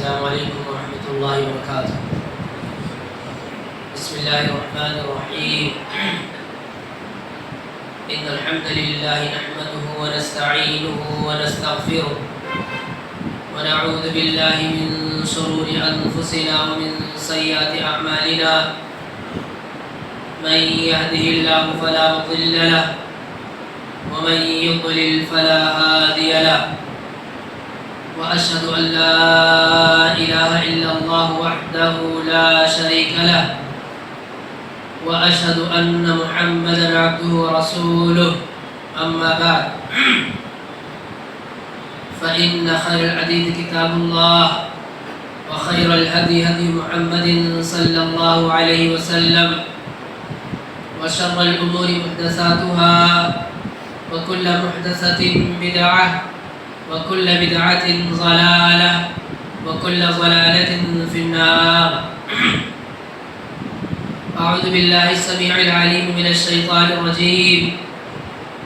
السلام عليكم ورحمة الله وبركاته. بسم الله الرحمن الرحيم. إن الحمد لله نحمده ونستعينه ونستغفره ونعوذ بالله من شرور أنفسنا ومن سيئات أعمالنا. من يهده الله فلا مضل له ومن يضلل فلا هادي له. وأشهد أن لا إله إلا الله وحده لا شريك له وأشهد أن محمدا عبده ورسوله. أما بعد، فإن خير الحديث كتاب الله وخير الهدي هدي محمد صلى الله عليه وسلم وشر الأمور محدثاتها وكل محدثة بدعة وكل بدعة ضلالة وكل ضلالة في النار. أعوذ بالله السميع العليم من الشيطان الرجيم.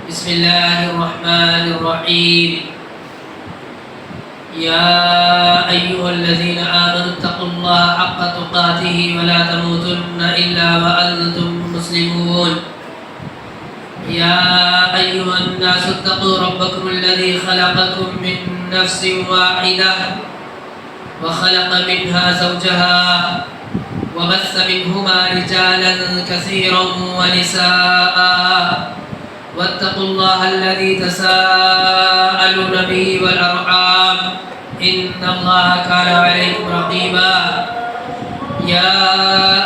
بسم الله الرحمن الرحيم. يا أيها الذين آمنوا اتقوا الله حق تقاته ولا تموتن إلا وأنتم مسلمون. يا أيها الناس اتقوا ربكم الذي خلقكم من نفس واحدة وخلق منها زوجها وبث منهما رجالا كثيرا ونساء واتقوا الله الذي تساءلون به والأرحام إن الله كان عليكم رقيبا. يا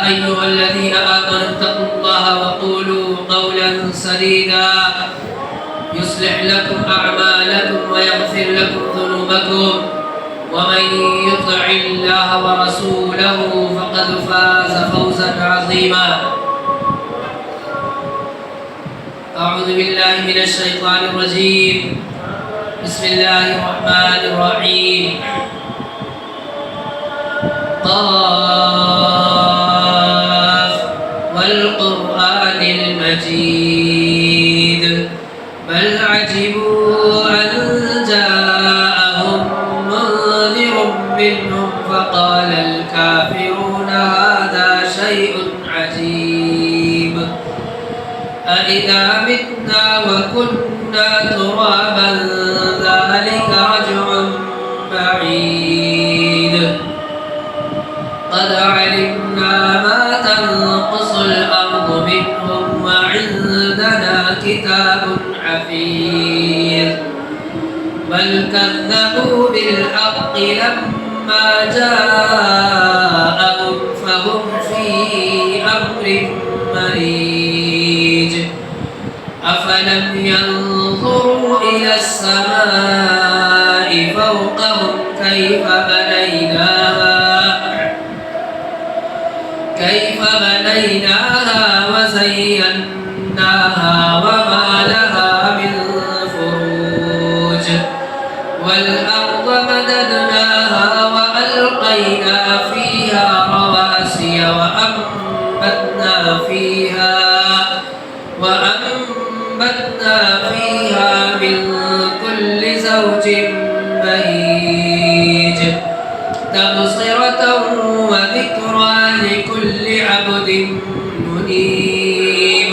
أيها الذين آمنوا اتقوا الله وقولوا قولا سديدا يصلح لكم أعمالكم ويغفر لكم ذنوبكم ومن يطع الله ورسوله فقد فاز فوزا عظيما. أعوذ بالله من الشيطان الرجيم. بسم الله الرحمن الرحيم. قاف والقرآن المجيد بل عجبوا أن جاءهم منذر منهم فقال الكافرون هذا شيء عجيب أإذا متنا وكنا ترابا ذلك رجع بعيد قد علمنا ما تنقص الأرض منهم وعندنا كتاب حفيظ بل كذبوا بالحق لما جاءهم فهم في أمر مريج أفلم ينظروا إلى السماء فوقهم كيف بنيناها وزيناها وما لها من فروج والأرض مددناها وألقينا فيها رواسي وأنبتنا فيها من كل زوج بهيج تبصرة وذكرى لكل عبد منيب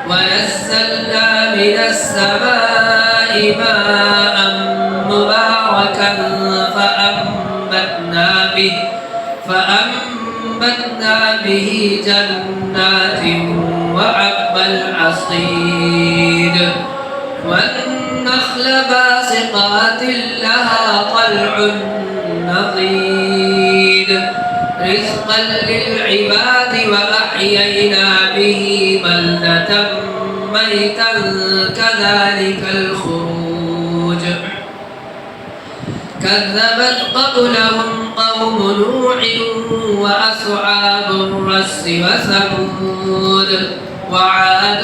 ونزلنا من السماء ماء مباركا فأنبتنا به جنات وحب الحصيد والنخل باسقات لها طلع نضيد رزقا للعباد وأحيينا به بلدة ميتا كذلك الخروج كذبت قبلهم قوم نوح وأصحاب الرس وثمود وعاد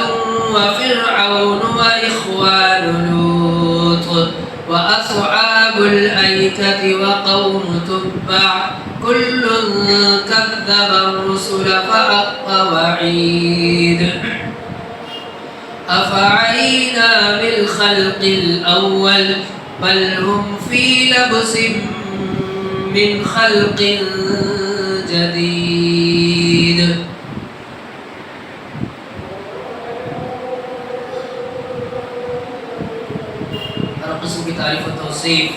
وفرعون وإخوان لوط وأصحاب الأيكة وقوم تبع كل كذب الرسل فحق وعيد أفعينا بالخلق الأول بل هم في لبس من خلق جدید. ہر قسم کی تعریف و توصیف،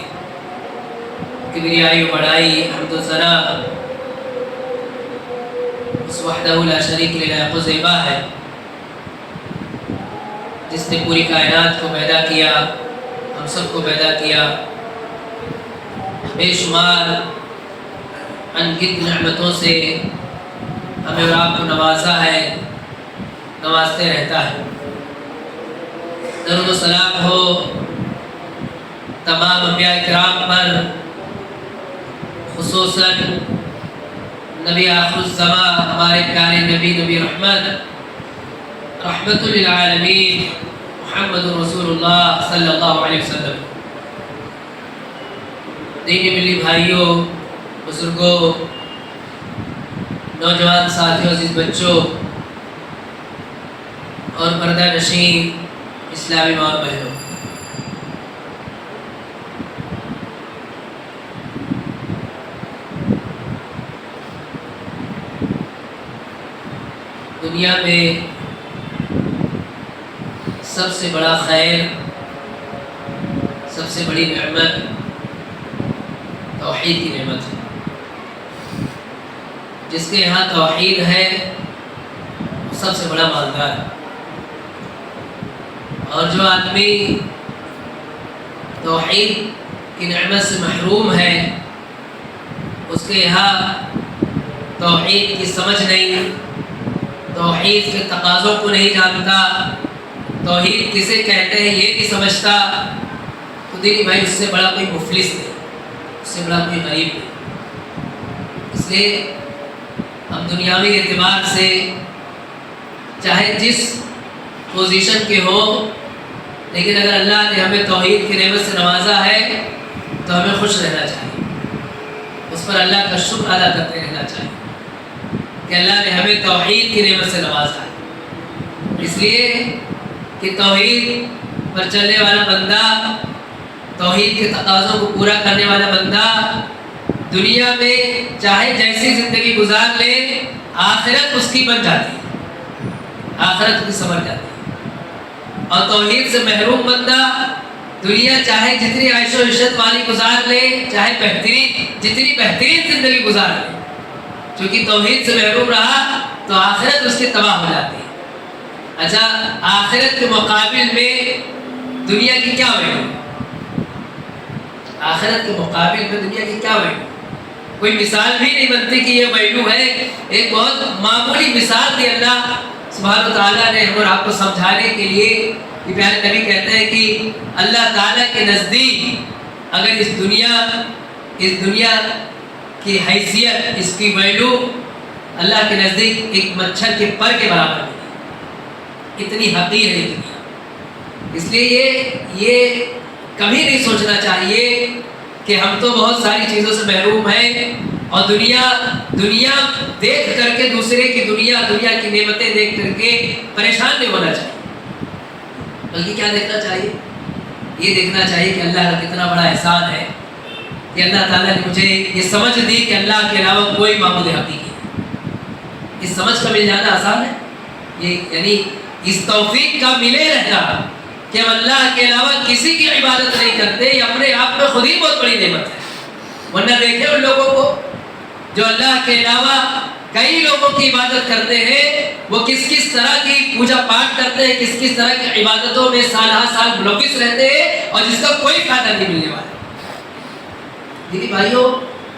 کبریائی و بڑائی، حمد و ثنا اس وحدہ لا شریک للہ کو زیبا ہے، جس نے پوری کائنات کو پیدا کیا، ہم سب کو پیدا کیا، بے شمار انگت نعمتوں سے ہمیں اور آپ کو نوازا ہے، نوازتے رہتا ہے. درود و سلام ہو تمام انبیاء کرام پر، خصوصاً نبی آخر الزمان، ہمارے پیارے نبی، نبی رحمت، رحمت للعالمین، محمد رسول اللہ صلی اللہ علیہ وسلم. دینی ملی بھائیوں، بزرگوں، نوجوان ساتھیوں، عزیز بچوں اور پردہ نشین اسلامی ماں بہنوں، دنیا میں سب سے بڑا خیر، سب سے بڑی نعمت توحید کی نعمت ہے. جس کے یہاں توحید ہے وہ سب سے بڑا مالدار ہے، اور جو آدمی توحید کی نعمت سے محروم ہے، اس کے یہاں توحید کی سمجھ نہیں، توحید کے تقاضوں کو نہیں جانتا، توحید کسے کہتے ہیں یہ نہیں سمجھتا، تو دینی بھائی اس سے بڑا کوئی مفلس نہیں، اس سے بڑا کوئی غریب نہیں. اس لیے ہم دنیاوی اعتبار سے چاہے جس پوزیشن کے ہو، لیکن اگر اللہ نے ہمیں توحید کی نعمت سے نوازا ہے تو ہمیں خوش رہنا چاہیے، اس پر اللہ کا شکر ادا کرتے رہنا چاہیے کہ اللہ نے ہمیں توحید کی نعمت سے نوازا ہے. اس لیے کہ توحید پر چلنے والا بندہ، توحید کے تقاضوں کو پورا کرنے والا بندہ دنیا میں چاہے جیسی زندگی گزار لے، آخرت اس کی بن جاتی ہے، آخرت کی سمجھ جاتی ہے. اور توحید سے محروم بندہ دنیا چاہے جتنی عیش و عشرت والی گزار لے، چاہے جتنی بہترین زندگی گزار لے، چونکہ توحید سے محروم رہا تو آخرت اس کی تباہ ہو جاتی ہے. اچھا، آخرت کے مقابل میں دنیا کی کیا ویلو؟ آخرت کے مقابل میں دنیا کی کیا ویلو؟ کوئی مثال بھی نہیں بنتی کہ یہ ویلو ہے. ایک بہت معمولی مثال دی اللہ سبحانہ تعالیٰ نے ہم اور آپ کو سمجھانے کے لیے. کہ پیارے نبی کہتے ہیں کہ اللہ تعالیٰ کے نزدیک اگر اس دنیا کی حیثیت، اس کی ویلو اللہ کے نزدیک ایک مچھر کے پر کے برابر ہے، اتنی حقیر ہے دنیا. اس لیے یہ کبھی نہیں سوچنا چاہیے کہ ہم تو بہت ساری چیزوں سے محروم ہیں، اور دنیا دیکھ کر کے دوسرے کی دنیا کی نعمتیں دیکھ کر کے پریشان نہیں ہونا چاہیے، بلکہ کیا دیکھنا چاہیے؟ یہ دیکھنا چاہیے کہ اللہ کا کتنا بڑا احسان ہے کہ اللہ تعالیٰ نے مجھے یہ سمجھ دی کہ اللہ کے علاوہ کوئی معبود حقیقی ہے. اس سمجھ کا مل جانا آسان ہے، یہ یعنی اس توفیق کا ملے رہنا کہ ہم اللہ کے علاوہ کسی کی عبادت نہیں کرتے، یہ اپنے آپ میں خود ہی بہت بڑی نعمت ہے. ورنہ دیکھیں ان لوگوں کو جو اللہ کے علاوہ کئی لوگوں کی عبادت کرتے ہیں، وہ کس طرح کی پوجا پاٹ کرتے ہیں، کس طرح کی عبادتوں میں سال ہر سال ملوث رہتے ہیں، اور جس کا کوئی فائدہ نہیں ملنے والا. دیکھیے بھائیوں،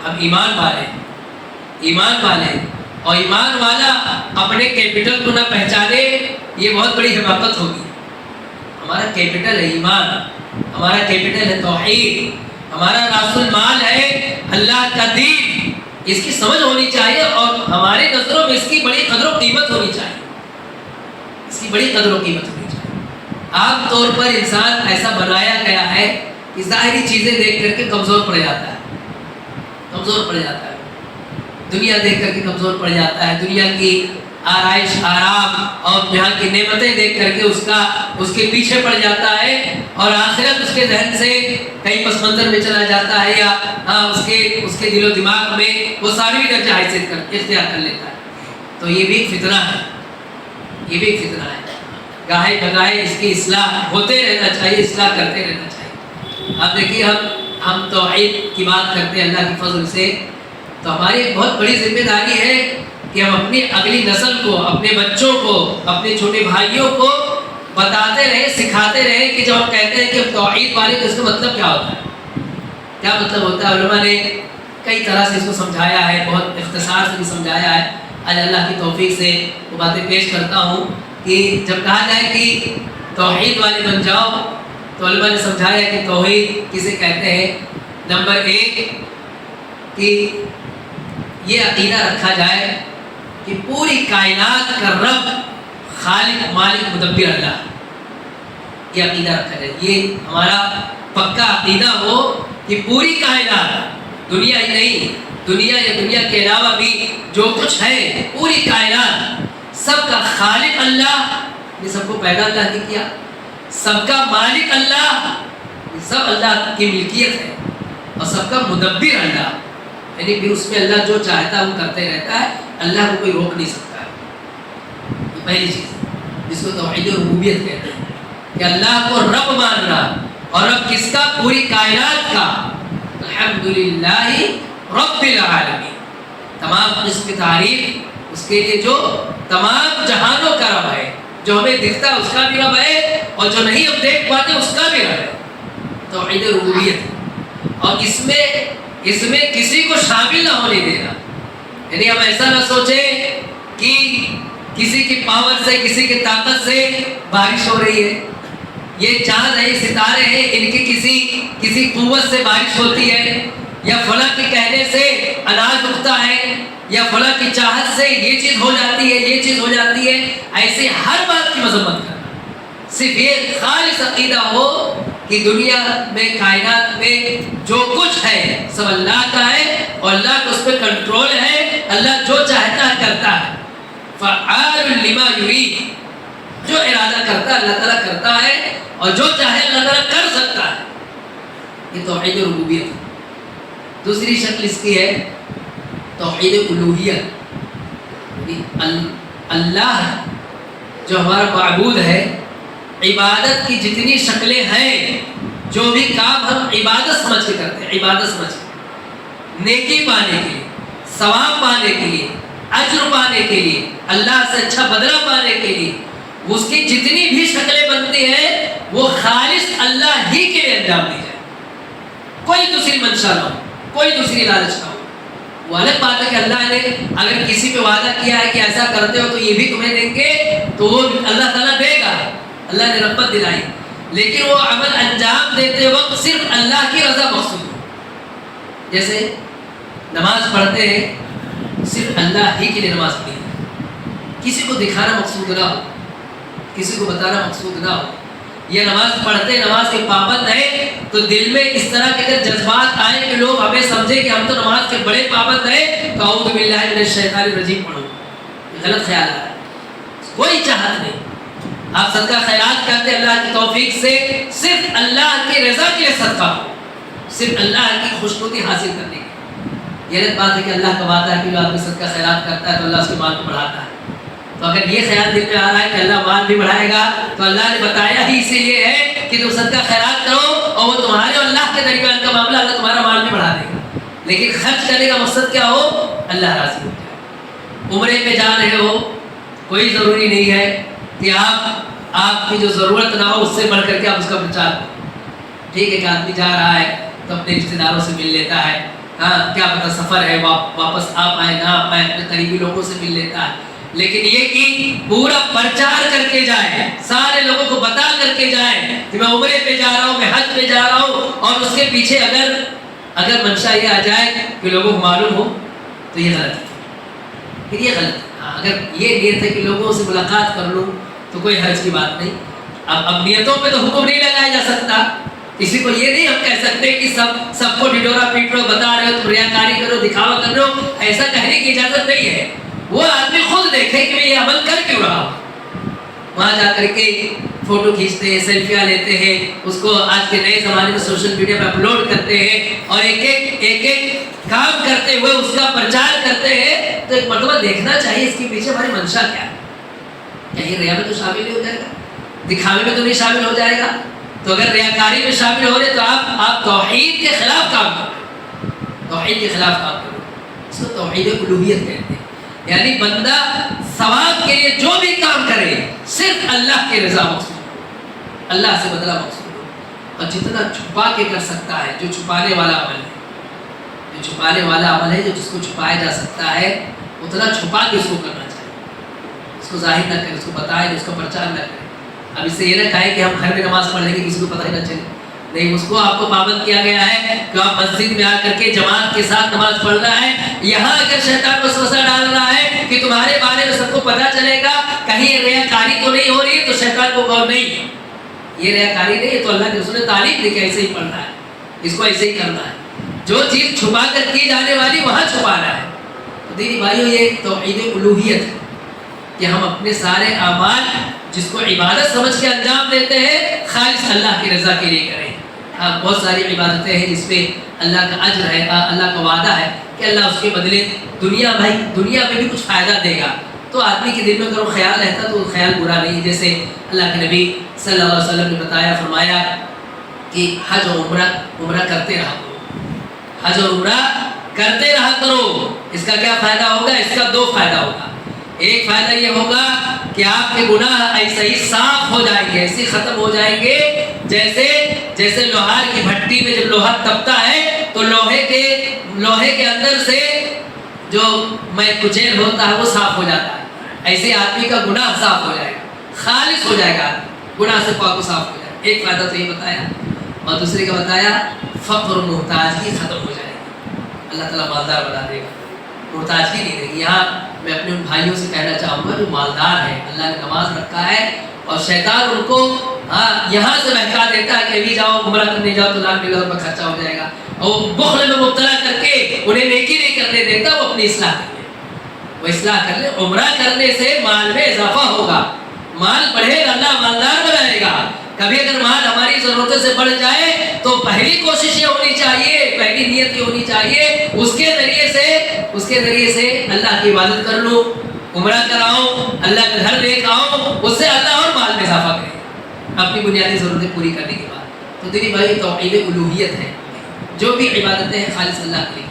ہم ایمان والے اور ایمان والا اپنے کیپٹل کو نہ پہچانے، یہ بہت بڑی حماقت ہوگی. ہمارا کیپٹل ہے ایمان، ہمارا کیپٹل ہے توحید، ہمارا راس المال ہے اللہ کا دین. اس کی سمجھ ہونی چاہیے، اور ہمارے نظروں میں اس کی بڑی قدر و قیمت ہونی چاہیے، اس کی بڑی قدر و قیمت ہونی چاہیے. عام طور پر انسان ایسا بنایا گیا ہے کہ ظاہری چیزیں دیکھ کر کے کمزور پڑ جاتا ہے، دنیا دیکھ کر کے کمزور پڑ جاتا ہے، دنیا کی آرائش آرام اور یہاں کی نعمتیں دیکھ کر کے اس کے پیچھے پڑ جاتا ہے اور آخرت اس کے ذہن سے کہیں پس منظر میں چلا جاتا ہے یا اس کے دل و دماغ میں وہ ثانوی درجہ حیثیت اختیار کر لیتا ہے. تو یہ بھی ایک فتنہ ہے، یہ بھی ایک فتنہ ہے. گاہے بگاہے اس کی اصلاح ہوتے رہنا چاہیے، اصلاح کرتے رہنا چاہیے. آپ دیکھیے ہم توحید کی بات کرتے ہیں اللہ کے فضل سے، تو ہماری ایک بہت بڑی ذمہ داری ہے کہ ہم اپنی اگلی نسل کو، اپنے بچوں کو، اپنے چھوٹے بھائیوں کو بتاتے رہیں، سکھاتے رہیں کہ جب ہم کہتے ہیں کہ ہم توحید والے تو اس کا مطلب کیا ہوتا ہے، کیا مطلب ہوتا ہے. علماء نے کئی طرح سے اس کو سمجھایا ہے، بہت اختصار سے بھی سمجھایا ہے. آج اللہ کی توفیق سے وہ باتیں پیش کرتا ہوں کہ جب کہا جائے کہ توحید والے بن جاؤ تو علماء نے سمجھایا کہ توحید کسے کہتے ہیں. نمبر 1 کہ یہ عقیدہ رکھا جائے کہ پوری کائنات کا رب خالق مالک مدبر اللہ، یہ عقیدہ رکھا جائے. یہ ہمارا پکا عقیدہ ہو کہ پوری کائنات، دنیا ہی نہیں، دنیا یا دنیا کے علاوہ بھی جو کچھ ہے، پوری کائنات سب کا خالق اللہ، یہ سب کو پیدا اللہ نے کیا. سب کا مالک اللہ، یہ سب اللہ کی ملکیت ہے. اور سب کا مدبر اللہ، یعنی پھر اس میں اللہ جو چاہتا ہے وہ کرتے رہتا ہے، اللہ کو کوئی روک نہیں سکتا ہے. یہ پہلی چیز جس کو توحید ربوبیت کہتے ہیں کہ اللہ کو رب ماننا. اور رب کس کا؟ پوری کائنات کا. الحمدللہ رب العالمین، تمام قسم کی تعریف اس کے لیے جو تمام جہانوں کا رب ہے. جو ہمیں دکھتا ہے اس کا بھی رب ہے اور جو نہیں ہم دیکھ پاتے اس کا بھی رب ہے. توحید ربوبیت. اور اس میں کسی کو شامل نہ ہونے دینا. یعنی ہم ایسا نہ سوچیں کہ کسی کی پاور سے، کسی کی طاقت سے بارش ہو رہی ہے. یہ چاند ہے، ستارے ہیں، ان کی کسی قوت سے بارش ہوتی ہے، یا فلاں کے کہنے سے اناج اگتا ہے، یا فلاں کی چاہت سے یہ چیز ہو جاتی ہے، یہ چیز ہو جاتی ہے. ایسے ہر بات کی مذمت کرنا. صرف یہ خالص عقیدہ ہو کہ دنیا میں، کائنات میں جو کچھ ہے سب اللہ کا ہے اور اللہ کو اس پہ کنٹرول ہے. اللہ جو چاہتا ہے کرتا ہے. فعال لما یرید، جو ارادہ کرتا ہے اللہ تعالیٰ کرتا ہے اور جو چاہے اللہ تعالیٰ کر سکتا ہے. یہ توحید ربوبیت ہے. دوسری شکل اس کی ہے توحید الوہیت. اللہ جو ہمارا معبود ہے، عبادت کی جتنی شکلیں ہیں، جو بھی کام ہم عبادت سمجھ کے کرتے ہیں، عبادت سمجھ کے، نیکی پانے کے لیے، ثواب پانے کے لیے، اجر پانے کے لیے، اللہ سے اچھا بدلہ پانے کے لیے، اس کی جتنی بھی شکلیں بنتی ہیں وہ خالص اللہ ہی کے لیے انجام دی جائے. کوئی دوسری منشا نہ ہو، کوئی دوسری لالچ نہ ہو. وہ الگ بات ہے کہ اللہ نے اگر کسی پہ وعدہ کیا ہے کہ ایسا کرتے ہو تو یہ بھی تمہیں دیں گے، تو وہ اللہ تعالیٰ دے گا. اللہ نے رغبت دلائی، لیکن وہ عمل انجام دیتے وقت صرف اللہ کی رضا مقصود ہو. جیسے نماز پڑھتے ہیں، صرف اللہ ہی کے لیے نماز پڑھی، کسی کو دکھانا مقصود نہ ہو، کسی کو بتانا مقصود نہ ہو. یہ نماز پڑھتے، نماز کے پابند ہیں، تو دل میں اس طرح کے اگر جذبات آئیں کہ لوگ ہمیں سمجھے کہ ہم تو نماز کے بڑے پابند ہیں، تو اعوذ باللہ من الشیطان الرجیم پڑھو. غلط خیال آ رہا ہے، کوئی چاہت نہیں. آپ صدقہ خیرات کرتے اللہ کی توفیق سے، صرف اللہ کی رضا کے لیے صدقہ ہو، صرف اللہ کی خوشنودی حاصل کرنے کی. یہ بات ہے کہ اللہ کماتا ہے کہ جو آدمی صدقہ خیرات کرتا ہے تو اللہ اس کے مال کو بڑھاتا ہے. تو اگر یہ خیال دل میں آ رہا ہے کہ اللہ مال بھی بڑھائے گا، تو اللہ نے بتایا ہی اسی لیے ہے کہ تم صدقہ خیرات کرو اور وہ تمہارے اور اللہ کے درمیان کا معاملہ، اللہ تمہارا مال بھی بڑھا دے گا. لیکن خرچ کرنے کا مقصد کیا ہو؟ اللہ راضی ہو جائے. عمرے پہ جا رہے ہو، کوئی ضروری نہیں ہے کہ آپ کی جو ضرورت نہ ہو اس سے بڑھ کر کے آپ اس کا پرچار کرو. ٹھیک ہے کہ آدمی جا رہا ہے تو اپنے رشتے داروں سے مل لیتا ہے، ہاں کیا پتہ سفر ہے واپس آ پائے نہ آ پائے، اپنے قریبی لوگوں سے مل لیتا ہے. لیکن یہ کہ پورا پرچار کر کے جائے، سارے لوگوں کو بتا کر کے جائے کہ میں عمرے پہ جا رہا ہوں، میں حج پہ جا رہا ہوں، اور اس کے پیچھے اگر منشا یہ آ جائے کہ لوگوں کو معلوم ہو تو یہ غلط ہے. پھر یہ غلط ہے. اگر یہ نیت ہے کہ لوگوں سے ملاقات کر لوں تو کوئی حرج کی بات نہیں. اب نیتوں پہ تو حکم نہیں لگایا جا سکتا. کسی کو یہ نہیں ہم کہہ سکتے کہ سب کو ڈڈورا پیٹ رہو، بتا رہے ہو، تم ریاکاری کرو، دکھاوا کر رہے ہو، ایسا کہنے کی اجازت نہیں ہے. وہ آدمی خود دیکھے کہ میں یہ عمل کر کیوں رہا ہوں. وہاں جا کر کے فوٹو کھینچتے ہیں، سیلفیاں لیتے ہیں، اس کو آج کے نئے زمانے میں سوشل میڈیا پہ اپلوڈ کرتے ہیں اور ایک ایک کام کرتے ہوئے اس کا پرچار کرتے ہیں. تو ایک مرتبہ دیکھنا چاہیے اس کے پیچھے ہماری منشا کیا ہے. کہیں ریا میں تو شامل نہیں ہو جائے گا، دکھاوے میں تو نہیں شامل ہو جائے گا. تو اگر ریاکاری میں شامل ہو رہے تو آپ توحید کے خلاف کام کرو، توحید کے خلاف کام کرو. اس کو توحید الوہیت کہتے ہیں. یعنی بندہ ثواب کے لیے جو بھی کام کرے صرف اللہ کی رضا مقصود ہو، اللہ سے بدلہ مقصود ہو. اور جتنا چھپا کے کر سکتا ہے، جو چھپانے والا عمل ہے، جو چھپانے والا عمل ہے، جو جس کو چھپایا جا سکتا ہے، اتنا چھپا کے اس کو کرنا چاہیے. اس کو ظاہر نہ کرے، اس کو بتائے، اس کو پرچار نہ کرے. اب اس سے یہ نہ کہے کہ ہم گھر میں نماز پڑھ لیں گے، کسی کو پتہ ہی نہ چلے. نہیں، اس کو آپ کو پابند کیا گیا ہے کہ آپ مسجد میں آ کر کے جماعت کے ساتھ نماز پڑھنا ہے. یہاں اگر شیطان وسوسہ ڈال رہا ہے کہ تمہارے بارے میں سب کو پتہ چلے گا، کہیں ریاکاری تو نہیں ہو رہی ہے، تو شیطان کو کہو نہیں، یہ ریاکاری نہیں ہے، تو اللہ کے رسول نے تعلیم دی کہ ایسے ہی پڑھنا ہے، اس کو ایسے ہی کرنا ہے. جو چیز چھپا کر کی جانے والی وہاں چھپانا ہے. تو دینی بھائیو، یہ توحید الوہیت ہے کہ ہم اپنے سارے اعمال جس کو عبادت سمجھ کے انجام دیتے ہیں، خالص اللہ کی رضا کے لیے کریں. بہت ساری عبادتیں ہیں جس پہ اللہ کا اجر ہے، اللہ کا وعدہ ہے کہ اللہ اس کے بدلے دنیا میں بھی کچھ فائدہ دے گا. تو آدمی کے دل میں اگر وہ خیال رہتا تو وہ خیال برا نہیں. جیسے اللہ کے نبی صلی اللہ علیہ وسلم نے بتایا، فرمایا کہ حج اور عمرہ کرتے رہا کرو، حج اور عمرہ کرتے رہا کرو. اس کا کیا فائدہ ہوگا؟ اس کا دو فائدہ ہوگا. ایک فائدہ یہ ہوگا کہ آپ کے گناہ ایسے ہی صاف ہو جائیں گے، ایسے ختم ہو جائیں گے جیسے لوہار کی بھٹی میں جب لوہا تپتا ہے تو لوہے کے اندر سے جو کچیل ہوتا ہے وہ صاف ہو جاتا ہے. ایسے آدمی کا گناہ صاف ہو جائے گا، خالص ہو جائے گا، گناہ سے پاک و صاف ہو جائے گا. ایک فائدہ تو یہ بتایا. اور دوسرے کا بتایا فقر و محتاجگی ختم ہو جائے گی، اللہ تعالیٰ مالدار بنا دے گا، محتاجگی نہیں رہے گی. یہاں میں اپنے ان بھائیوں سے کہنا چاہوں گا جو مالدار ہیں، اللہ نے نماز رکھا ہے اور شیطان ان کو یہاں سے بہکا دیتا ہے کہ ابھی جاؤ عمرہ کرنے جاؤ تو لاکھ ڈالر کا خرچہ ہو جائے گا، اور بخل میں مبتلا کر کے انہیں نیکی نہیں کرنے دیتا. وہ اپنی اصلاح کر لے، وہ اصلاح کر لے. عمرہ کرنے سے مال میں اضافہ ہوگا، مال بڑھے گا، اللہ مالدار بنائے گا. کبھی اگر مال ہماری ضرورتوں سے بڑھ جائے تو پہلی کوشش یہ ہونی چاہیے، پہلی نیت یہ ہونی چاہیے اس کے ذریعے سے اللہ کی عبادت کر لوں، عمرہ کراؤں، اللہ کا گھر دیکھ آؤں، اس سے اللہ اور مال میں اضافہ کرے اپنی بنیادی ضرورتیں پوری کرنے کے بعد. تو دینی بھائی توحید الوہیت ہے، جو بھی عبادتیں ہیں خالص اللہ کے لیے.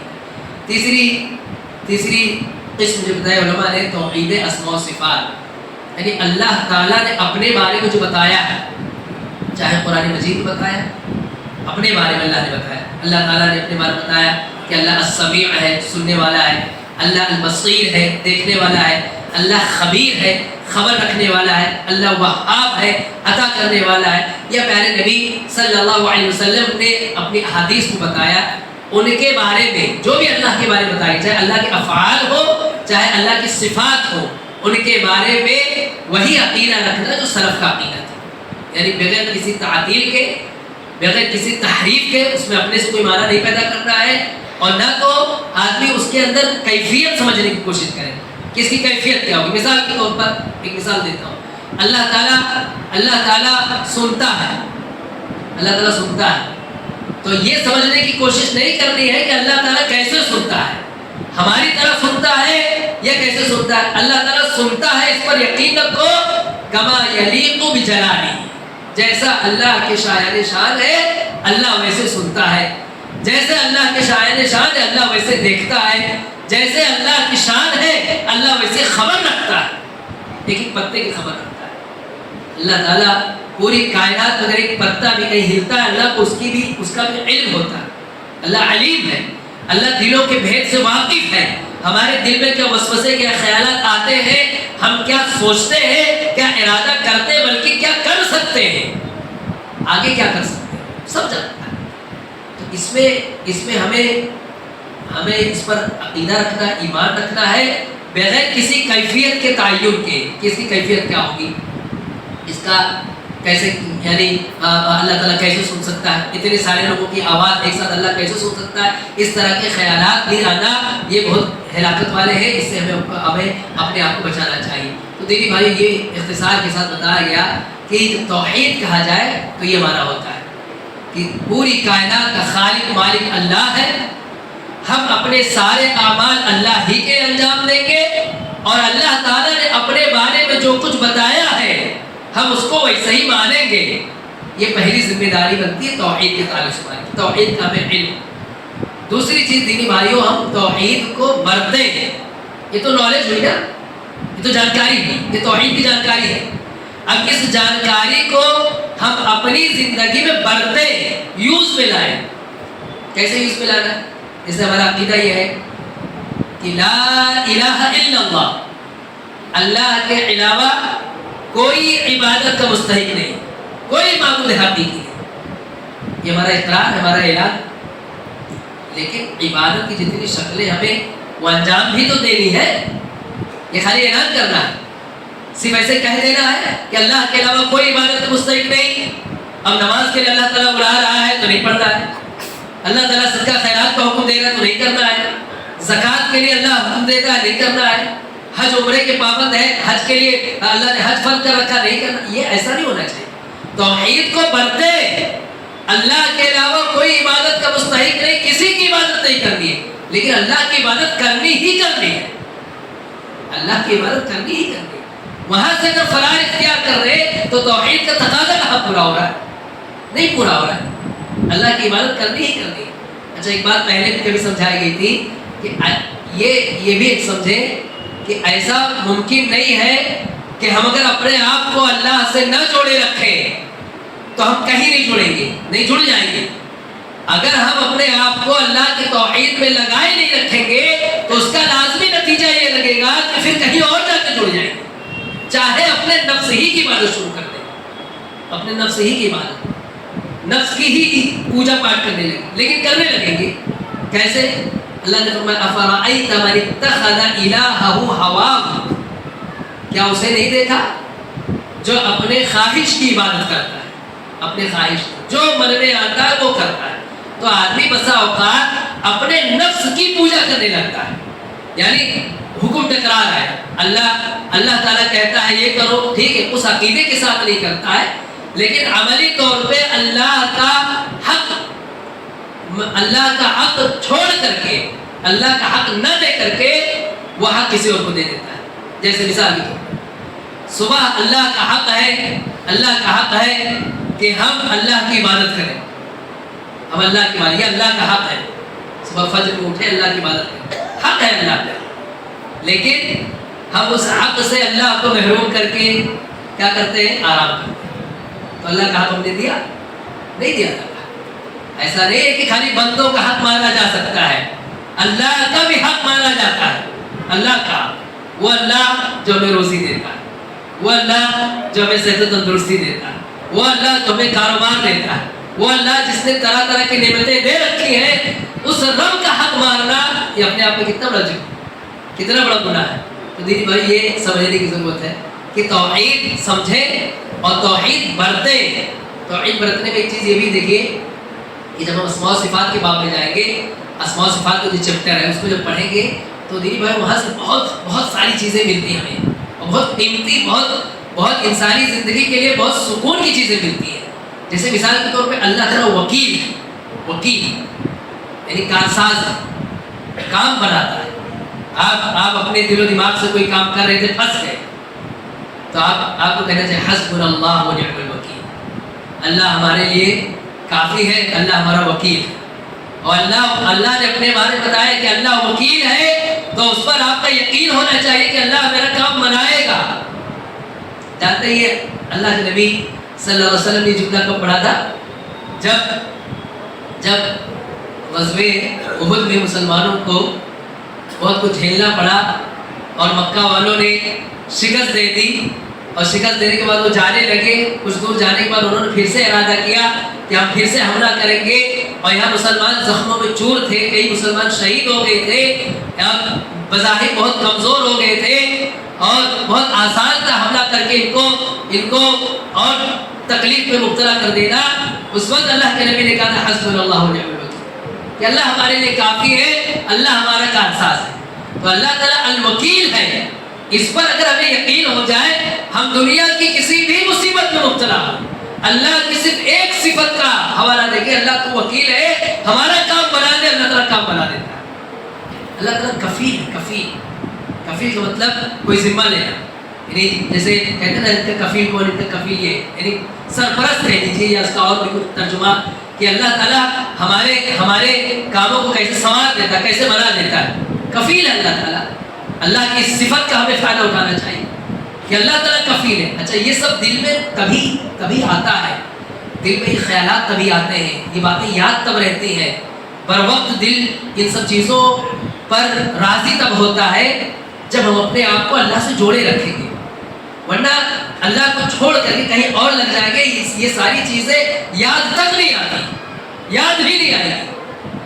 تیسری قسم جو بتایا علماء نے توحید اسماء و صفات، یعنی اللہ تعالیٰ نے اپنے بارے میں جو بتایا ہے، چاہے قرآن مجید میں بتایا، اپنے بارے میں اللہ نے بتایا. اللہ تعالیٰ نے اپنے بارے میں بتایا کہ اللہ السمیع ہے، سننے والا ہے، اللہ البصیر ہے، دیکھنے والا ہے، اللہ خبیر ہے، خبر رکھنے والا ہے، اللہ وہاب ہے، عطا کرنے والا ہے. یا پیارے نبی صلی اللہ علیہ وسلم نے اپنی احادیث کو بتایا، ان کے بارے میں جو بھی اللہ کے بارے میں بتایا، چاہے اللہ کے افعال ہو چاہے اللہ کی صفات ہو، ان کے بارے میں وہی عقیدہ رکھنا جو سلف کا عقیدہ تھا. یعنی بغیر کسی تعطیل کے، بغیر کسی تحریف کے اس میں اپنے سے کوئی معنی نہیں پیدا کرنا ہے، اور نہ تو آدمی اس کے اندر کیفیت سمجھنے کی کوشش کرے کہ اس کی کیفیت کیا ہوگی. مثال کے طور پر ایک مثال دیتا ہوں. اللہ تعالیٰ سنتا ہے، اللہ تعالیٰ سنتا ہے، تو یہ سمجھنے کی کوشش نہیں کرنی ہے کہ اللہ تعالیٰ کیسے سنتا ہے، ہماری طرح سنتا ہے یا کیسے سنتا ہے. اللہ تعالیٰ سنتا ہے، اس پر یقین رکھو، کما یلیق بجلالہ، جیسا اللہ کے شایان شان ہے اللہ ویسے سنتا ہے، جیسے اللہ کے شایان شان ہے اللہ ویسے دیکھتا ہے، جیسے اللہ کی شان ہے اللہ ویسے خبر رکھتا ہے، ایک پتے کی خبر رکھتا ہے. اللہ تعالیٰ پوری کائنات میں اگر ایک پتا بھی کہیں ہلتا ہے اللہ کو اس کا بھی علم ہوتا ہے. اللہ علیم ہے، اللہ دلوں کے بھید سے واقف ہے. ہمارے دل میں کیا وسوسے، کیا خیالات آتے ہیں، ہم کیا سوچتے ہیں، کیا ارادہ کرتے ہیں، بلکہ کیا کر سکتے ہیں، آگے کیا کر سکتے ہیں، سب جانتا ہے. تو اس میں ہمیں اس پر عقیدہ رکھنا، ایمان رکھنا ہے بغیر کسی کیفیت کے تعین کے. کس کی کیفیت کیا ہوگی، اس کا کیسے یعنی اللہ تعالیٰ کیسے سن سکتا ہے، اتنے سارے لوگوں کی آواز ایک ساتھ اللہ کیسے سن سکتا ہے، اس طرح کے خیالات بھی آنا یہ بہت ہلاکت والے ہیں، اس سے ہمیں اپنے آپ کو بچانا چاہیے۔ تو دیکھیے بھائی یہ اختصار کے ساتھ بتایا گیا کہ جب توحید کہا جائے تو یہ معنی ہوتا ہے کہ پوری کائنات کا خالق مالک اللہ ہے، ہم اپنے سارے اعمال اللہ ہی کے انجام دیں گے، اور اللہ تعالیٰ نے اپنے بارے میں جو کچھ بتایا ہے ہم اس کو ویسے ہی مانیں گے۔ یہ پہلی ذمہ داری بنتی ہے توحید کے تعلق سے، توحید کا ہمیں علم۔ دوسری چیز دینی بھائیوں، ہم توحید کو برتیں ہیں، یہ تو نالج ہوئی نا، یہ تو جانکاری ہوئی، یہ توحید کی جانکاری ہے۔ اب اس جانکاری کو ہم اپنی زندگی میں برتیں، یوز میں لائیں۔ کیسے یوز میں لانا ہے؟ جیسے ہمارا عقیدہ یہ ہے کہ لا الہ الا اللہ، اللہ کے علاوہ کوئی عبادت کا مستحق نہیں، کوئی معبود حقیقی نہیں، یہ ہمارا اقرار ہے، ہمارا اعلان۔ لیکن عبادت کی جتنی شکلیں ہمیں وہ انجام بھی تو دینی ہے، یہ خالی اعلان کرنا ہے، صرف ایسے کہہ دینا ہے کہ اللہ کے علاوہ کوئی عبادت کا مستحق نہیں۔ اب نماز کے لیے اللہ تعالیٰ بلا رہا ہے تو نہیں پڑھنا ہے، اللہ تعالیٰ صدقہ خیرات کا حکم دے رہا ہے تو نہیں کرنا ہے، زکوٰۃ کے لیے اللہ حکم دے رہا ہے نہیں کرنا ہے، حج عمرے کے پابند ہے، حج کے لیے اللہ نے حج فرض کر رکھا نہیں کرنا، یہ ایسا نہیں ہونا چاہیے۔ توحید کو برتے، اللہ کے علاوہ کوئی عبادت کا مستحق نہیں، کسی کی عبادت نہیں کرنی ہے، لیکن اللہ کی عبادت کرنی ہی کرنی ہے، اللہ کی عبادت کرنی ہی کرنی ہے۔ وہاں سے اگر فرار اختیار کر رہے تو توحید کا تقاضا کہاں پورا ہو رہا ہے؟ نہیں پورا ہو رہا ہے، اللہ کی عبادت کرنی ہی کرنی ہے۔ اچھا ایک بات پہلے بھی کبھی سمجھائی گئی تھی کہ یہ بھی ایک سمجھیں کہ ایسا ممکن نہیں ہے کہ ہم اگر اپنے آپ کو اللہ سے نہ جوڑے رکھیں تو ہم کہیں نہیں جڑیں گے، نہیں جڑ جائیں گے۔ اگر ہم اپنے آپ کو اللہ کی توحید میں لگائے نہیں رکھیں گے تو اس کا لازمی نتیجہ یہ لگے گا کہ پھر کہیں اور جا کے جڑ جائیں گے، چاہے اپنے نفس ہی کی عبادت شروع کر دیں، اپنے نفس ہی کی عبادت، نفس کی ہی پوجا پاٹ کرنے لگیں، لیکن کرنے لگیں گے کیسے؟ اللہ نے فرمایا افرأیت من اتخذ الہہ ہواہ، کیا اسے نہیں دیکھا جو اپنے خواہش کی عبادت کرتا ہے، اپنے خواہش جو من میں آتا ہے وہ کرتا ہے۔ تو آدمی بسا اوقات اپنے نفس کی پوجا کرنے لگتا ہے، یعنی حکم ٹکرا رہا ہے، اللہ تعالیٰ کہتا ہے یہ کرو، ٹھیک ہے، اس عقیدے کے ساتھ نہیں کرتا ہے، لیکن عملی طور پہ اللہ کا حق چھوڑ کر کے، اللہ کا حق نہ دے کر کے وہ حق کسی اور کو دے دیتا ہے۔ جیسے مثال کے طور پر صبح اللہ کا حق ہے کہ ہم اللہ کی عبادت کریں، ہم اللہ کی عبادت، یہ اللہ کا حق ہے، صبح فجر کو اٹھے اللہ کی عبادت کریں، حق ہے اللہ کا، لیکن ہم اس حق سے اللہ کو محروم کر کے کیا کرتے ہیں؟ آرام کرتے ہیں۔ تو اللہ کا حق ہم نے دیا نہیں دیا تھا۔ ایسا نہیں ہے کہ خالی بندوں کا حق مانا جا سکتا ہے، اللہ کا بھی حق مانا جاتا ہے۔ اللہ کا وہ اللہ جو ہمیں روزی دیتا ہے، وہ اللہ جو ہمیں صحت و تندرستی دیتا ہے، وہ اللہ جو ہمیں کاروبار دیتا ہے، وہ اللہ جس نے طرح طرح کی نعمتیں دے رکھی ہیں، اس رب کا حق ماننا یہ اپنے آپ میں کتنا بڑا جرم، کتنا بڑا گناہ ہے۔ تو دیدی بھائی یہ سمجھنے کی ضرورت ہے کہ توحید سمجھیں اور توحید برتیں۔ توحید برتنے میں ایک چیز یہ بھی دیکھیے کہ جب ہم اسماء و صفات کے باب میں جائیں گے، اسماء و صفات کا جو چیپٹر ہے اس کو جب پڑھیں گے تو دیدی بھائی وہاں سے بہت ساری چیزیں ملتی ہیں ہمیں، اور بہت قیمتی، بہت انسانی زندگی کے لیے بہت سکون کی چیزیں ملتی ہیں۔ جیسے مثال کے طور پہ اللہ تعالیٰ وکیل یعنی کارساز کام بناتا ہے۔ آپ اپنے دل و دماغ سے کوئی کام کر رہے تھے، پھنس گئے، تو آپ کو کہنا چاہیے حسبنا اللہ و نعم الوکیل، اللہ ہمارے لیے کافی ہے، اللہ ہمارا وکیل ہے۔ اور اللہ نے اپنے بارے میں بتایا کہ اللہ وکیل ہے، تو اس پر آپ کا یقین ہونا چاہیے کہ اللہ میرا کام بنائے گا۔ جانتے ہی اللہ کے نبی صلی اللہ علیہ وسلم نے جملہ کب پڑھا تھا؟ جب غزوہ احد میں مسلمانوں کو بہت کچھ جھیلنا پڑا اور مکہ والوں نے شکست دے دی، اور شکست دینے کے بعد وہ جانے لگے، کچھ دور جانے کے بعد انہوں نے پھر سے ارادہ کیا کہ ہم پھر سے حملہ کریں گے، اور یہاں مسلمان زخموں میں چور تھے، کئی مسلمان شہید ہو گئے تھے، بظاہر بہت کمزور ہو گئے تھے، اور بہت آسان تھا حملہ کر کے ان کو اور تکلیف میں مبتلا کر دینا، اس وقت اللہ کے نبی نے کہا تھا حسبنا اللہ ونعم الوکیل، کہ اللہ ہمارے لیے کافی ہے، اللہ ہمارا کارساز ہے۔ تو اللہ تعالیٰ الوکیل ہے، اس پر اگر ہمیں یقین ہو جائے، ہم دنیا کی کسی بھی مصیبت میں مبتلا ہو، اللہ کی صرف ایک صفت کا حوالہ دے کے اللہ تو وکیل ہے، ہمارا کام بنا دے، اللہ تعالیٰ کام بنا دیتا ہے۔ اللہ تعالیٰ کفیل ہے، کفیل، کفیل کا مطلب کوئی ذمہ لینا، یعنی جیسے کہتے ہیں نا ان کا کفیل کون، ان کا کفیل یہ، یعنی سرپرست کہہ لیجیے، یا اس کا اور بھی کچھ ترجمہ، کہ اللہ تعالیٰ ہمارے کاموں کو کیسے سنوار دیتا ہے، کیسے بنا دیتا ہے، کفیل ہے اللہ تعالیٰ۔ اللہ کی اس صفت کا ہمیں فائدہ اٹھانا چاہیے کہ اللہ تعالیٰ کفیل ہے۔ اچھا، یہ سب دل میں کبھی آتا ہے، دل میں یہ خیالات کبھی آتے ہیں، یہ باتیں یاد تب رہتی ہیں، بر وقت دل ان سب چیزوں پر راضی تب ہوتا ہے جب ہم اپنے آپ کو اللہ سے جوڑے رکھیں گے، ورنہ اللہ کو چھوڑ کر کے کہیں اور لگ جائیں گے، یہ ساری چیزیں یاد تک نہیں آتی، یاد بھی نہیں آئے گی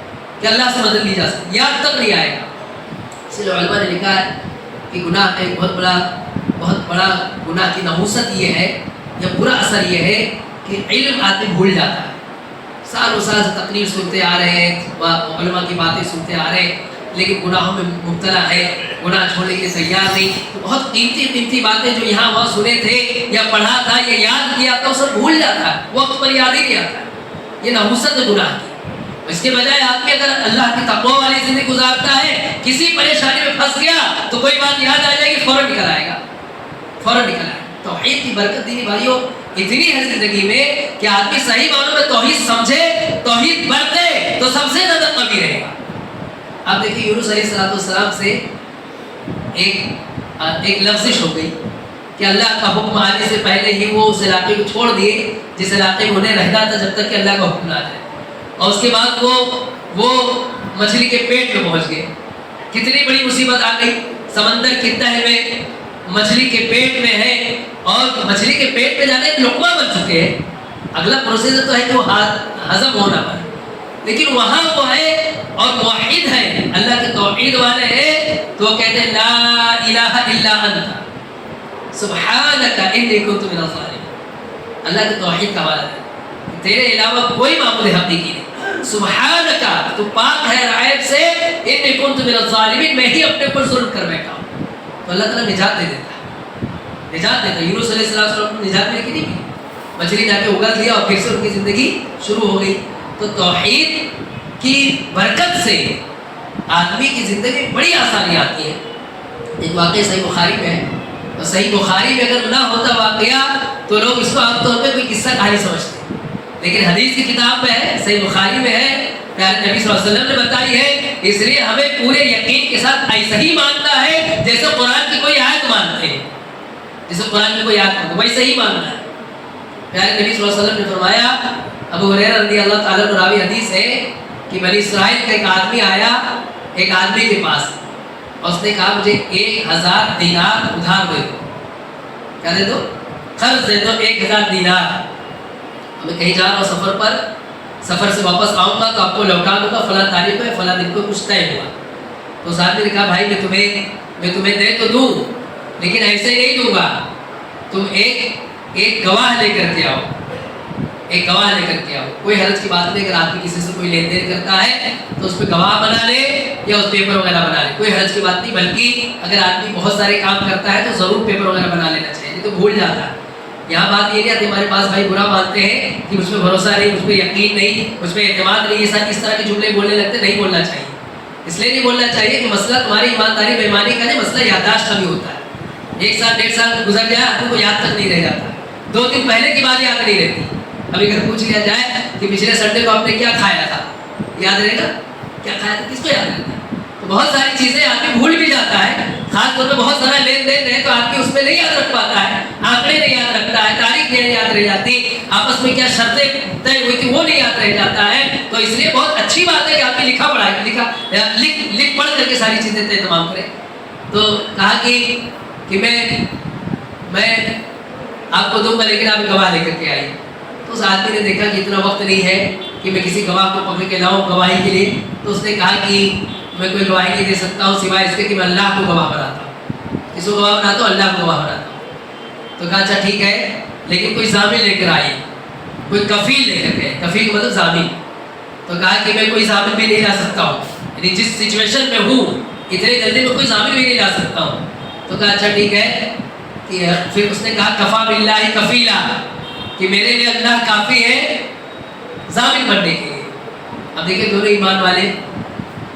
کہ اللہ سے مدد لی جا سکتی، یاد تک نہیں آئے گا۔ اس لیے علماء نے لکھا ہے کہ گناہ کا ایک بہت بڑا گناہ کی نحوست یہ ہے، یا برا اثر یہ ہے کہ علم آدمی بھول جاتا ہے، سالوں سال سے تقریر سنتے آ رہے ہیں، علماء کی باتیں سنتے آ رہے ہیں، لیکن گناہوں میں مبتلا ہے، گناہ چھوڑنے کے لیے تیار نہیں، بہت قیمتی باتیں جو یہاں وہاں سنے تھے یا پڑھا تھا یا یاد کیا تھا، وہ سب بھول جاتا ہے، وقت پر یاد ہی نہیں آتا ہے۔ یہ نحوست ہے گناہ کی۔ اس کے بجائے آدمی اگر اللہ کی تقوی والی زندگی گزارتا ہے، کسی پریشانی میں پھنس گیا تو کوئی بات یاد آ جائے گی، فوراً نکل آئے گا، فوراً نکل آئے گا۔ توحید کی برکت دینی بھائیوں اتنی ہے زندگی میں کہ آدمی صحیح معنوں میں توحید سمجھے، توحید برتے تو سب سے زیادہ قوی رہے گا۔ آپ دیکھیے یونس علیہ السلام سے ایک لفزش ہو گئی کہ اللہ کا حکم آنے سے پہلے ہی وہ اس علاقے کو چھوڑ دیے جس علاقے میں انہیں رہنا تھا جب تک کہ اللہ کا حکم نہ آ جائے، اور اس کے بعد وہ مچھلی کے پیٹ میں پہنچ گئے۔ کتنی بڑی مصیبت آ گئی، سمندر کی تہہ میں مچھلی کے پیٹ میں ہے، اور مچھلی کے پیٹ میں جانے لقمہ بن چکے ہیں، اگلا پروسیسر تو ہے کہ وہ ہضم ہونا پڑے، لیکن وہاں وہ ہے اور موحد ہے، اللہ کے توحید والے ہیں، تو وہ کہتے ہیں لا الہ الا انت سبحانک انی کنت من الظالمین۔ اللہ کے توحید کا حوالہ ہے، تیرے علاوہ کوئی معبود حقیقی نہیں، سبحانک تو پاک ہے عیب سے، انی کنت من الظالمین میں ہی اپنے پر ظلم کر بیٹھا ہوں۔ تو اللہ تعالیٰ نجات دے دیتا ہے، نجات دیتا ہے۔ یونس علیہ السلام کو نجات ملی کہ نہیں ملی؟ مچھلی جا کے اگل دیا اور پھر سے ان کی زندگی شروع ہو گئی۔ تو توحید کی برکت سے آدمی کی زندگی میں بڑی آسانی آتی ہے۔ ایک واقعہ صحیح بخاری میں ہے، تو صحیح بخاری میں اگر نہ ہوتا واقعہ تو لوگ اس کو عام طور پہ کوئی قصہ کہانی سمجھتے ہیں، لیکن حدیث کی کتاب میں ہے، صحیح بخاری میں ہے، پیارے نبی صلی اللہ علیہ وسلم نے بتائی ہے، اس لیے ہمیں پورے یقین کے ساتھ ایسا ہی ماننا ہے جیسے قرآن کی کوئی آیت مانتے ہیں، جیسے قرآن کی کوئی آیت مانتے ہیں ویسے ہی ماننا ہے۔ پیارے نبی صلی اللہ علیہ وسلم نے فرمایا، ابو ہریرہ رضی اللہ تعالیٰ عنہ راوی حدیث ہے کہ بنی اسرائیل کا ایک آدمی آیا ایک آدمی کے پاس، اور اس نے کہا مجھے 1000 دینار ادھار دے دو، کیا دے دو؟ قرض دے دو 1000 دینار، میں کہیں جا رہا ہوں سفر پر، سفر سے واپس آؤں گا تو آپ کو لوٹا دوں گا، فلاں تاریخ کو فلاں دن کو کچھ طے ہوا۔ تو اس آدمی نے کہا بھائی میں تمہیں دے تو دوں، لیکن ایسے ہی نہیں دوں گا، تم ایک گواہ لے کر کے آؤ، ایک گواہ لے کر کے آؤ۔ کوئی حرج کی بات نہیں، اگر آدمی کسی سے کوئی لین دین کرتا ہے تو اس پہ گواہ بنا لے یا اس پیپر وغیرہ بنا لے، کوئی حرج کی بات نہیں، بلکہ اگر آدمی بہت سارے کام کرتا ہے تو ضرور پیپر وغیرہ بنا لینا چاہیے، نہیں تو بھول جاتا ہے۔ یہاں بات یہ نہیں آتی ہمارے پاس بھائی برا مانتے ہیں کہ مجھ پہ بھروسہ نہیں، مجھ پہ یقین نہیں، مجھ پہ اعتماد نہیں، یہ سب اس طرح کے جملے بولنے لگتے، نہیں بولنا چاہیے۔ اس لیے نہیں بولنا چاہیے کہ مسئلہ تمہاری ایمانداری بے ایمانی کا نہیں، مسئلہ یادداشت کا بھی ہوتا ہے۔ 1 سال 1.5 سال گزر جائے آپ کو یاد تک نہیں رہ جاتا، 2 دن پہلے کی بات یاد نہیں رہتی۔ ابھی اگر پوچھ لیا جائے کہ پچھلے سنڈے کو آپ نے کیا کھایا تھا، یاد رہے گا؟ کیا کھایا تھا، کس کو یاد رہتا ہے؟ تو بہت ساری چیزیں آدمی بھول بھی جاتا ہے، خاص طور پہ بہت سارا لین دین ہے تو آدمی اس میں نہیں یاد رکھ پاتا ہے، آنکڑے نہیں یاد رکھتا ہے، تاریخ نہیں یاد رہ جاتی، آپس میں کیا شرطیں طے ہوئی تھی وہ نہیں یاد رہ جاتا ہے۔ تو اس لیے بہت اچھی بات ہے کہ آدمی لکھ پڑھ کر کے ساری چیزیں طے تمام کرے۔ تو کہا کہ میں آپ کو دوں گا لیکن آپ گواہ لے کر کے آئیے۔ تو اس آدمی نے دیکھا کہ اتنا وقت نہیں ہے کہ میں کسی گواہ کو پکڑ کے لاؤں گواہی کے لیے، تو اس نے کہا کہ میں کوئی گواہی نہیں دے سکتا ہوں سوائے اس کے کہ میں اللہ کو گواہ بناتا ہوں، کس کو گواہ بناتا ہوں؟ اللہ کو گواہ بناتا ہوں۔ تو کہا اچھا ٹھیک ہے، لیکن کوئی ضامن لے کر آئی، کوئی کفیل لے کر گئے، کفیل مطلب ضامن. تو کہا کہ میں کوئی ضامن بھی نہیں لا سکتا ہوں، یعنی جس سچویشن میں ہوں اتنے جلدی میں کوئی ضامن بھی نہیں لا سکتا ہوں. تو کہا اچھا ٹھیک ہے. کہ پھر اس نے کہا کفا باللہ کفیلا، کہ میرے لیے اللہ کافی ہے ضامن بننے کے لیے. اب دیکھیں دونوں ایمان والے،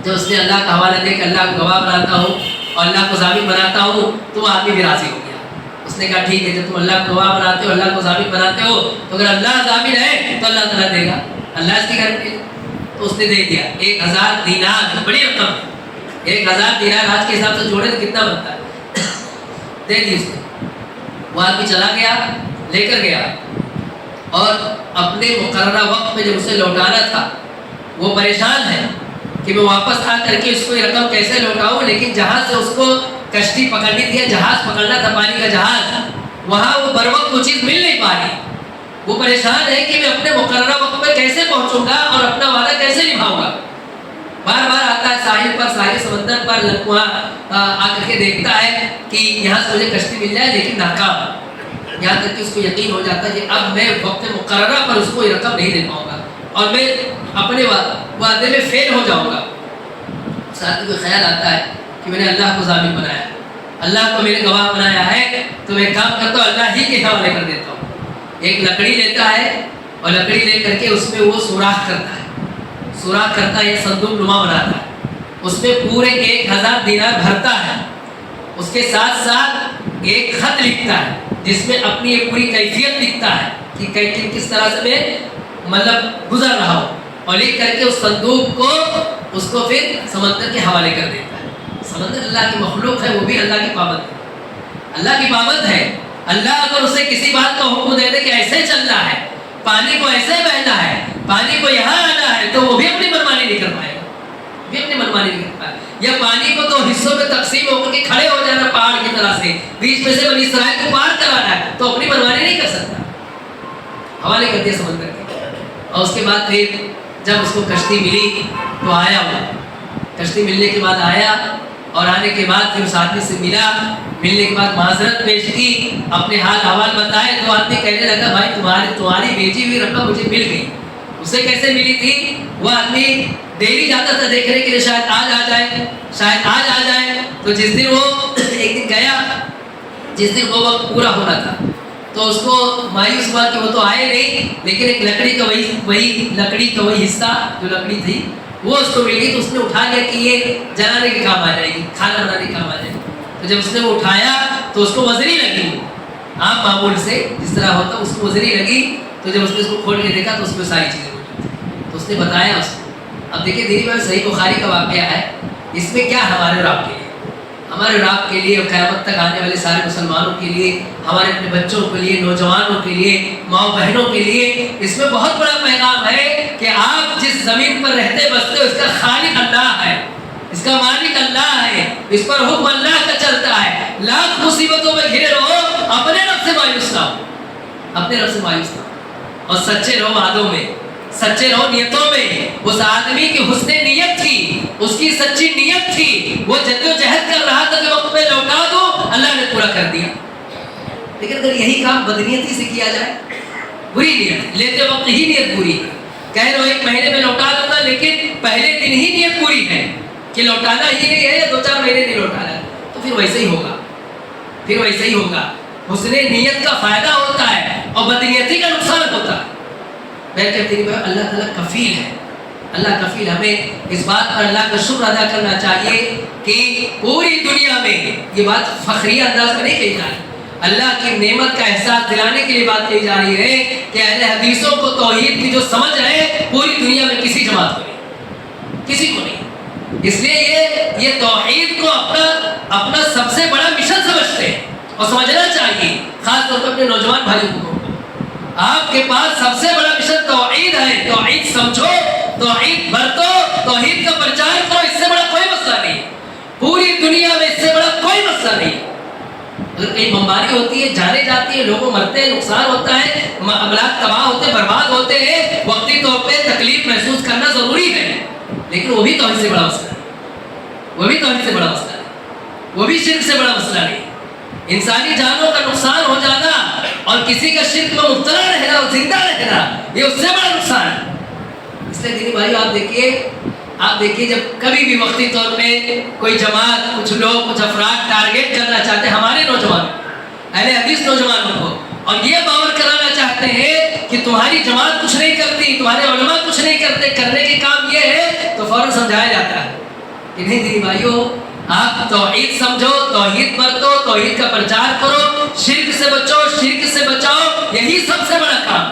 جب اس نے اللہ کا حوالہ دے کہ اللہ کو گواہ بناتا ہوں اور اللہ کو ضامن بناتا ہوں، تو وہ آدمی بھی راضی ہو گیا. اس نے کہا ٹھیک ہے، جب تم اللہ کو گواہ بناتے ہو، اللہ کو ضامن بناتے ہو، تو اگر اللہ ضامن ہے تو اللہ تعالیٰ دے گا، اللہ اس کی گارنٹی ہے. تو اس نے دے دیا 1000 دینار، بڑی رقم ہے. 1000 دینار آج کے حساب سے جوڑے تو کتنا بنتا ہے؟ دے دی اس نے. وہ آدمی چلا گیا، لے کر گیا، اور اپنے مقررہ وقت میں جب اسے لوٹانا تھا وہ پریشان ہے کہ میں واپس آ کر کے اس کو یہ رقم کیسے لوٹاؤں. لیکن جہاں سے اس کو کشتی پکڑنی تھی، جہاز پکڑنا تھا، پانی کا جہاز، وہاں وہ بر وقت وہ چیز مل نہیں پا رہی. وہ پریشان ہے کہ میں اپنے مقررہ وقت پہ کیسے پہنچوں گا اور اپنا وعدہ کیسے نبھاؤں گا. بار بار آتا ہے ساحل پر، ساحل سمندر پر، وہاں آ کر کے دیکھتا ہے کہ یہاں سے مجھے کشتی مل جائے، لیکن ناکام. یہاں تک کہ اس کو یقین ہو جاتا ہے کہ اب میں وقت مقررہ پر اس کو یہ رقم نہیں دے پاؤں گا اور میں اپنے وعدے میں فیل ہو جاؤں گا. ساتھ میں خیال آتا ہے کہ میں نے اللہ کو ضامن بنایا، اللہ کو میرے گواہ بنایا ہے، تو میں کام کرتا ہوں اللہ ہی کے حوالے کر دیتا ہوں. ایک لکڑی لیتا ہے اور لکڑی لے کر کے اس میں وہ سوراخ کرتا ہے، سوراخ کرتا ہے، صندوق نما بناتا ہے، اس میں پورے 1000 دینار بھرتا ہے. اس کے ساتھ ساتھ ایک خط لکھتا ہے جس میں اپنی یہ پوری کیفیت لکھتا ہے کہ کس طرح سے میں مطلب گزر رہا ہوں، اور لکھ کر کے اس صندوق کو اس کو پھر سمندر کے حوالے کر دیتا ہے. سمندر اللہ کی مخلوق ہے، وہ بھی اللہ کی پابند ہے، اللہ کی پابند ہے. اللہ اگر اسے کسی بات کا حکم دے دے کہ ایسے چلنا ہے، پانی کو ایسے بہنا ہے، پانی کو یہاں آنا ہے، تو وہ بھی اپنی منمانی نہیں کر پائے گا، بھی اپنی منمانی نہیں کر پائے. یا پانی کو تو حصوں میں تقسیم ہو کر کے کھڑے ہو جانا پہاڑ کی طرح سے، بیچ میں سے بنی اسرائیل کو پار کرانا ہے، تو اپنی منمانی نہیں کر سکتا، حوالے کر دیا سمندر کے. اور اس کے بعد پھر جب اس کو کشتی ملی تو آیا، وہ کشتی ملنے کے بعد آیا، اور آنے کے بعد پھر اس آدمی سے ملا. ملنے کے بعد معذرت پیش کی، اپنے حال احوال بتائے. تو آدمی کہنے لگا بھائی تمہاری بیچی ہوئی رقم مجھے مل گئی. اسے کیسے ملی تھی؟ وہ آدمی ڈیلی جاتا تھا دیکھنے کے لیے، شاید آج آ جائے، شاید آج آ جائے. تو جس دن وہ ایک دن گیا، جس دن وہ وقت پورا ہونا تھا، تو اس کو مایوس ہوا کہ وہ تو آئے نہیں، لیکن ایک لکڑی کا وہی حصہ جو لکڑی تھی وہ اس کو مل گئی. تو اس نے اٹھا لیا کہ یہ جلانے کے کام آ جائے گی، کھانا بنانے کے کام آ جائے گی. تو جب اس نے وہ اٹھایا تو اس کو وزنی لگی، عام معمول سے جس طرح ہوتا اس کو وزنی لگی. تو جب اس نے اس کو کھول کے دیکھا تو اس میں ساری چیزیں موجود تھیں. تو اس نے بتایا اس کو. اب دیکھیں دینی بات، صحیح بخاری کا واقعہ ہے، اس میں کیا ہمارے اور آپ کے لیے، ہمارے اور آپ کے لیے اور قیامت تک آنے والے سارے مسلمانوں کے لیے، ہمارے اپنے بچوں کے لیے، نوجوانوں کے لیے، ماؤں بہنوں کے لیے اس میں بہت بڑا پیغام ہے کہ آپ جس زمین پر رہتے بستے ہو اس کا خالق اللہ ہے، اس کا مالک اللہ ہے، اس پر حکم اللہ کا چلتا ہے. لاکھ مصیبتوں میں گھرے رہو، اپنے رب سے مایوس نہ ہو، اپنے رب سے مایوس نہ ہو، اور سچے رہو وعدوں میں، سچے رہو نیتوں میں. اس آدمی کی حسن نیت تھی، اس کی سچی نیت تھی، وہ جدوجہد کر رہا تھا کہ وقت پہ لوٹا دو، اللہ نے پورا کر دیا. لیکن اگر یہی کام بدنیتی سے کیا جائے، بری نیت، لیتے وقت ہی نیت بری، کہہ رہو 1 مہینے میں لوٹا دوں گا، لیکن پہلے دن ہی نیت بری ہے کہ لوٹانا ہی نہیں ہے، 2-4 مہینے نہیں لوٹانا ہے، تو پھر ویسے ہی ہوگا، پھر ویسے ہی ہوگا. حسن نیت کا فائدہ ہوتا ہے اور بدنیتی کا نقصان ہوتا ہے. میں کہتی ہوں اللہ تعالیٰ کفیل ہے، اللہ کفیل. ہمیں اس بات پر اللہ کا شکر ادا کرنا چاہیے کہ پوری دنیا میں یہ بات فخریہ انداز میں نہیں کہی جا رہی، اللہ کی نعمت کا احساس دلانے کے لیے بات کہی جا رہی ہے کہ اہل حدیثوں کو توحید کی جو سمجھ ہے پوری دنیا میں کسی جماعت کو نہیں، کسی کو نہیں. اس لیے یہ توحید کو اپنا سب سے بڑا مشن سمجھتے ہیں اور سمجھنا چاہیے، خاص طور پر اپنے نوجوان بھائیوں کو. آپ کے پاس سب سے بڑا مشن توحید ہے، توحید سمجھو، توحید برتو، توحید کا پرچار کرو. اس سے بڑا کوئی مسئلہ نہیں، پوری دنیا میں اس سے بڑا کوئی مسئلہ نہیں. اگر کہیں بمباری ہوتی ہے، جانے جاتی ہے، لوگوں مرتے ہیں، نقصان ہوتا ہے، املاک تباہ ہوتے ہیں، برباد ہوتے ہیں، وقتی طور پہ تکلیف محسوس کرنا ضروری ہے، لیکن وہ بھی توحید سے بڑا مسئلہ ہے، وہ بھی توحید سے بڑا مسئلہ ہے، وہ بھی شرک سے بڑا مسئلہ نہیں. انسانی جانوں کا نقصان ہو جانا اور کسی کا شرک میں مبتلا رہنا اور زندہ رہنا یہ اس سے بڑا نقصان ہے۔ اس لیے دینی بھائیو آپ دیکھیے جب کبھی بھی وقتی طور پہ کوئی جماعت، کچھ لوگ، کچھ افراد ٹارگیٹ کرنا چاہتے ہیں ہمارے نوجوان، اہل حدیث نوجوانوں کو، اور یہ باور کرانا چاہتے ہیں کہ تمہاری جماعت کچھ نہیں کرتی، تمہارے علماء کچھ نہیں کرتے، کرنے کے کام یہ ہے، تو فوراً سمجھایا جاتا ہے کہ نہیں دینی بھائیو، آپ توحید سمجھو، توحید برتو، توحید کا پرچار کرو، شرک سے بچو، شرک سے بچاؤ، یہی سب سے بڑا کام،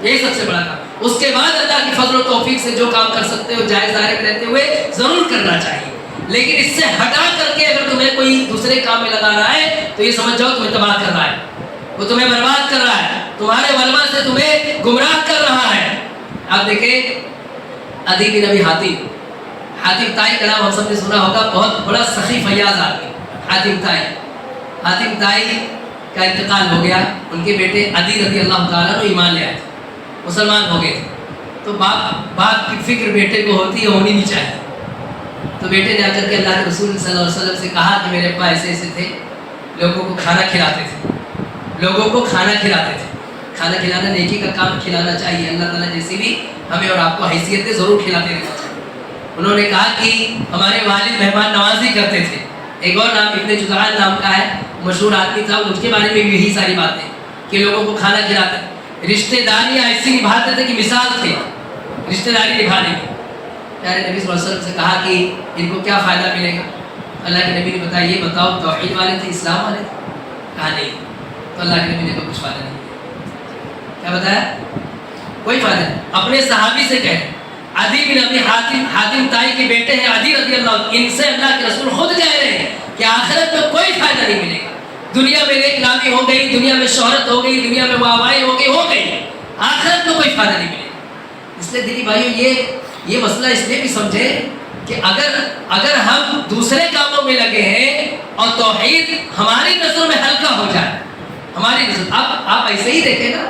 یہی سب سے بڑا کام۔ اس کے بعد اللہ کی فضل و توفیق سے جو کام کر سکتے ہو جائز دائرے میں رہتے ہوئے ضرور کرنا چاہیے، لیکن اس سے ہٹا کر کے اگر تمہیں کوئی دوسرے کام میں لگا رہا ہے تو یہ سمجھ جاؤ تمہیں تباہ کر رہا ہے، وہ تمہیں برباد کر رہا ہے، تمہارے علماء سے تمہیں گمراہ کر رہا ہے۔ آپ دیکھیں عدی بن ابی حاتم طائی کا نام ہم سب نے سنا ہوگا، بہت بڑا سخی فیاض آدمی حاتم طائی کا انتقال ہو گیا، ان کے بیٹے عدی رضی اللہ تعالیٰ عنہ ایمان لے آئے تھے، مسلمان ہو گئے تھے، تو باپ کی فکر بیٹے کو ہوتی ہے، ہونی نہیں چاہیے، تو بیٹے نے آ کر کے اللہ کے رسول صلی اللہ علیہ وسلم سے کہا کہ میرے ابا ایسے ایسے تھے، لوگوں کو کھانا کھلاتے تھے، کھانا کھلانا نیکی کا کام، کھلانا چاہیے، اللہ تعالیٰ جیسی بھی ہمیں اور آپ کو حیثیت دے ضرور کھلاتے رہنا چاہیے۔ انہوں نے کہا کہ ہمارے والد مہمان نوازی کرتے تھے۔ ایک اور نام ابن جدعان نام کا ہے، مشہور آدمی تھا، اس کے بارے میں بھی یہی ساری باتیں کہ لوگوں کو کھانا کھلاتے، رشتہ داریاں ایسی نبھاتے تھے کہ مثال تھے رشتہ داری نبھانے کی۔ پیارے نبی صلی اللہ علیہ وسلم سے کہا کہ ان کو کیا فائدہ ملے گا؟ اللہ کے نبی نے بتایا یہ بتاؤ توحید والے تھے، اسلام والے تھے؟ کہا نہیں، تو اللہ کے نبی نے کہا کچھ فائدہ نہیں۔ کیا بتایا؟ کوئی فائدہ نہیں۔ اپنے صحابی سے کہے، عدی بن ابی حاتم طائی کے بیٹے ہیں عدی رضی اللہ عنہ، ان سے اللہ کے رسول خود کہہ رہے ہیں کہ آخرت میں کوئی فائدہ نہیں ملے گا، دنیا میں نیک نامی ہو گئی، دنیا میں شہرت ہو گئی، دنیا میں واہوائی ہو گئی، آخرت میں کوئی فائدہ نہیں ملے گا۔ اس لیے دینی بھائیو یہ مسئلہ اس لیے بھی سمجھے کہ اگر ہم دوسرے کاموں میں لگے ہیں اور توحید ہماری نظر میں ہلکا ہو جائے، ہماری نظر، آپ ایسے ہی دیکھیں نا،